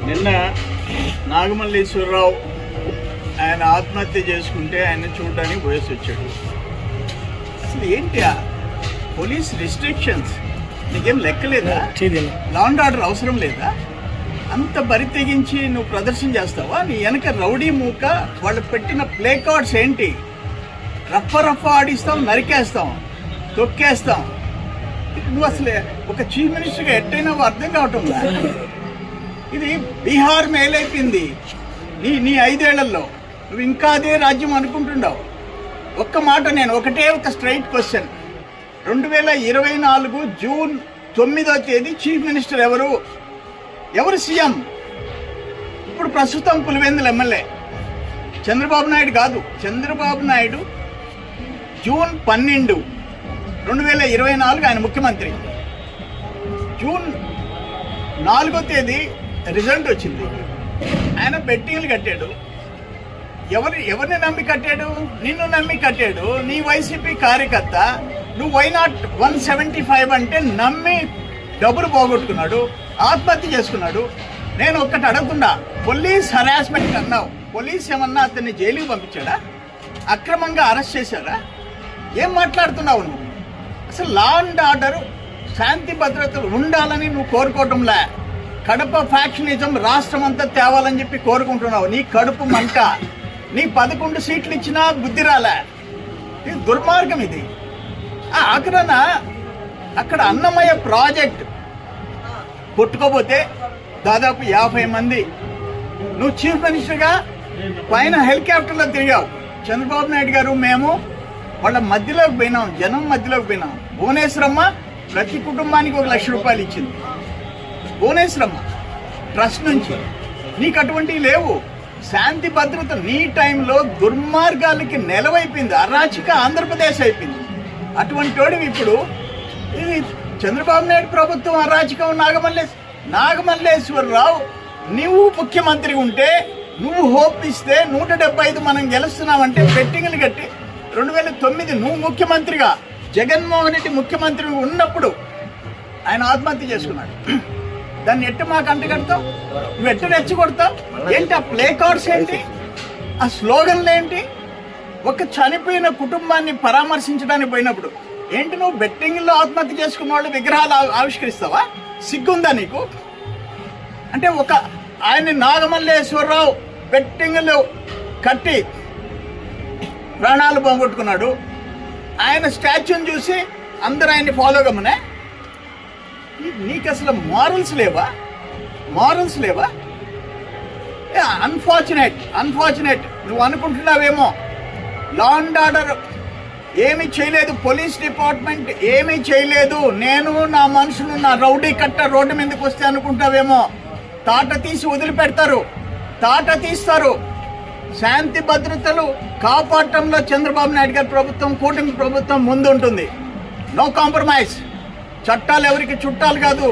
నిన్న నాగమల్లేశ్వరరావు ఆయన ఆత్మహత్య చేసుకుంటే ఆయన చూడడానికి పోయేసి వచ్చాడు. అసలు ఏంటి పోలీస్ రిస్ట్రిక్షన్స్ నీకేం లెక్కలేదా? లా అండ్ ఆర్డర్ అవసరం లేదా? అంత బరి తెగించి నువ్వు ప్రదర్శన చేస్తావా? నీ వెనక రౌడీ మూక వాళ్ళు పెట్టిన ప్లే కార్డ్స్ ఏంటి? రఫ ఆడిస్తాం, నరికేస్తాం, తొక్కేస్తాం. నువ్వు అసలు ఒక చీఫ్ మినిస్టర్గా ఎట్టయినా అర్థం కావటంలా. ఇది బీహార్ మేలైపోయింది నీ 5 ఏళ్లలో. నువ్వు ఇంకా అదే రాజ్యం అనుకుంటున్నావు. ఒక్క మాట, నేను ఒక స్ట్రైట్ క్వశ్చన్. 2024 జూన్ 9వ తేదీ చీఫ్ మినిస్టర్ ఎవరు సీఎం? ఇప్పుడు ప్రస్తుతం పులివెందుల ఎమ్మెల్యే చంద్రబాబు నాయుడు కాదు. చంద్రబాబు నాయుడు జూన్ 12, 2024 ఆయన ముఖ్యమంత్రి. జూన్ 4వ తేదీ రిజల్ట్ వచ్చింది. ఆయన బెట్టింగ్లు కట్టాడు. ఎవరిని నమ్మి కట్టాడు? నిన్ను నమ్మి కట్టాడు. నీ వైసీపీ కార్యకర్త. నువ్వు వైనాట్ 175 అంటే నమ్మి డబ్బులు పోగొట్టుకున్నాడు, ఆత్మహత్య చేసుకున్నాడు. నేను ఒక్కటి అడుగుతున్నా, పోలీస్ హరాస్మెంట్ అన్నావు. పోలీస్ ఏమన్నా అతన్ని జైలుకి పంపించాడా? అక్రమంగా అరెస్ట్ చేశారా? ఏం మాట్లాడుతున్నావు నువ్వు? అసలు లా అండ్ ఆర్డర్, శాంతి భద్రతలు ఉండాలని నువ్వు కోరుకోవటంలే. కడప ఫ్యాక్షనిజం రాష్ట్రం అంతా తేవాలని చెప్పి కోరుకుంటున్నావు. నీ కడుపు మంట. నీ 11 సీట్లు ఇచ్చినా బుద్ధి రాలే. ఇది దుర్మార్గం. ఇది ఆఖరణ అక్కడ అన్నమయ్య ప్రాజెక్ట్ కొట్టుకోపోతే దాదాపు 50 మంది. నువ్వు చీఫ్ మినిస్టర్గా పైన హెలికాప్టర్లో తిరిగావు. చంద్రబాబు నాయుడు గారు మేము వాళ్ళ మధ్యలోకి పోయినాం, జనం మధ్యలోకి పోయినాం. భువనేశ్వరమ్మ ప్రతి కుటుంబానికి 1 లక్ష రూపాయలు ఇచ్చింది. భువనేశ్వరమ్మ ట్రస్ట్ నుంచి. నీకు అటువంటివి లేవు. శాంతి భద్రత నీ టైంలో దుర్మార్గాలకి నెలవైపోయింది. అరాచక ఆంధ్రప్రదేశ్ అయిపోయింది. అటువంటి వాడివి ఇప్పుడు ఇది చంద్రబాబు నాయుడు ప్రభుత్వం అరాచకం. నాగమల్లేశ్వరరావు నువ్వు ముఖ్యమంత్రి ఉంటే, నువ్వు హోప్ ఇస్తే 175 మనం గెలుస్తున్నామంటే బెట్టింగ్లు కట్టి 2009 నువ్వు ముఖ్యమంత్రిగా, జగన్మోహన్ రెడ్డి ముఖ్యమంత్రి ఉన్నప్పుడు ఆయన ఆత్మహత్య చేసుకున్నాడు. దాన్ని ఎట్టు మాకు అంటగడతావు? నువ్వు ఎట్టు రెచ్చగొడతావు? ఏంటి ఆ ప్లే కార్డ్స్ ఏంటి? ఆ స్లోగన్లు ఏంటి? ఒక చనిపోయిన కుటుంబాన్ని పరామర్శించడానికి పోయినప్పుడు ఏంటి నువ్వు బెట్టింగ్లో ఆత్మహత్య చేసుకున్న వాళ్ళు విగ్రహాలు ఆవిష్కరిస్తావా? సిగ్గుందా నీకు? అంటే ఆయన నాగమల్లేశ్వరరావు బెట్టింగ్లు కట్టి ప్రాణాలు పోగొట్టుకున్నాడు. ఆయన స్టాచ్యూని చూసి అందరూ ఆయన్ని ఫాలో కమ్మనే. నీకు అసలు మారల్స్ లేవా? అన్ఫార్చునేట్. నువ్వు అనుకుంటున్నావేమో లా అండ్ ఆర్డర్ ఏమీ చేయలేదు, పోలీస్ డిపార్ట్మెంట్ ఏమీ చేయలేదు, నేను నా మనుషులు నా రౌడీ కట్ట రోడ్డు మీదకి వస్తే అనుకుంటావేమో. తాట తీసి వదిలిపెడతారు, తాట తీస్తారు. శాంతి భద్రతలు కాపాడటంలో చంద్రబాబు నాయుడు గారి ప్రభుత్వం, కూటమి ప్రభుత్వం ముందుంటుంది. No compromise. చట్టాలు ఎవరికి చుట్టాలు కాదు.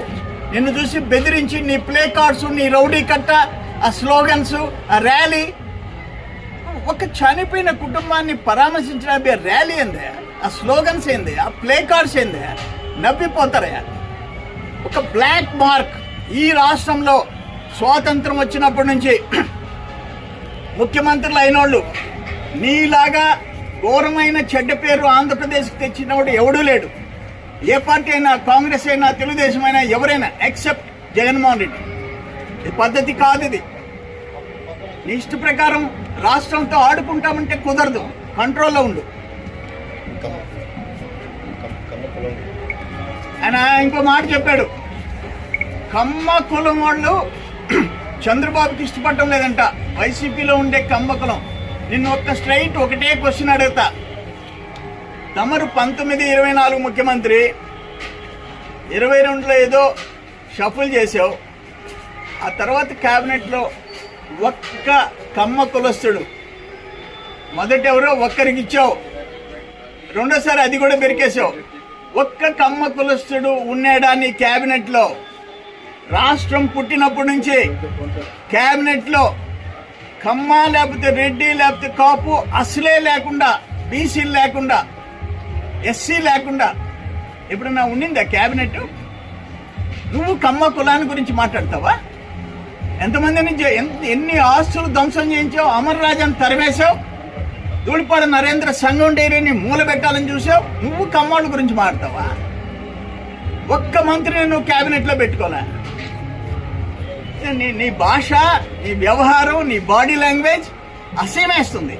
నిన్ను చూసి బెదిరించి నీ ప్లే కార్డ్స్, నీ రౌడీ కట్ట, ఆ స్లోగన్స్, ఆ ర్యాలీ. ఒక చనిపోయిన కుటుంబాన్ని పరామర్శించడానికి ర్యాలీ ఏందే? ఆ స్లోగన్స్ ఏంది? ఆ ప్లే కార్డ్స్ ఏందే? నవ్విపోతారా? ఒక బ్లాక్ మార్క్ ఈ రాష్ట్రంలో స్వాతంత్రం వచ్చినప్పటి నుంచి ముఖ్యమంత్రులు అయినోళ్ళు నీలాగా ఘోరమైన చెడ్డ పేరు ఆంధ్రప్రదేశ్కి తెచ్చినవాడు ఎవడూ లేడు. ఏ పార్టీ అయినా, కాంగ్రెస్ అయినా, తెలుగుదేశం అయినా, ఎవరైనా ఎక్సెప్ట్ జగన్మోహన్ రెడ్డి. ఇది పద్ధతి కాదు. ఇది నీ ఇష్ట ప్రకారం రాష్ట్రంతో ఆడుకుంటామంటే కుదరదు. కంట్రోల్లో ఉండు. ఆయన ఇంకో మాట చెప్పాడు, కమ్మ కులం వాళ్ళు చంద్రబాబుకి ఇష్టపడటం లేదంట. వైసీపీలో ఉండే కమ్మ కులం. నిన్ను ఒకటే క్వశ్చన్ అడుగుతా. తమరు 19-24 ముఖ్యమంత్రి, 22లో ఏదో షఫుల్ చేసావు. ఆ తర్వాత క్యాబినెట్లో ఒక్క కమ్మ కులస్తుడు, మొదట ఎవరో ఒక్కరికి ఇచ్చావు, రెండోసారి అది కూడా బెరికేసావు. ఒక్క కమ్మ కులస్తుడు ఉన్నాడా నీ క్యాబినెట్లో? రాష్ట్రం పుట్టినప్పటి నుంచి క్యాబినెట్లో కమ్మ లేకపోతే రెడ్డి లేకపోతే కాపు అసలే లేకుండా, బీసీలు లేకుండా, ఎస్సీ లేకుండా ఎప్పుడన్నా ఉండిందా క్యాబినెట్? నువ్వు కమ్మ కులాన్ని గురించి మాట్లాడతావా? ఎంతమందిని ఎన్ని ఆస్తులు ధ్వంసం చేయించావు, అమర్ రాజాని తరివేశావు, ధూళిపాడ నరేంద్ర సంఘం డైరీని మూల పెట్టాలని చూసావు. నువ్వు కమ్మాళ్ళ గురించి మాట్లాడతావా? ఒక్క మంత్రిని నువ్వు క్యాబినెట్లో పెట్టుకోలే. నీ భాష, నీ వ్యవహారం, నీ బాడీ లాంగ్వేజ్ అసహ్యమేస్తుంది.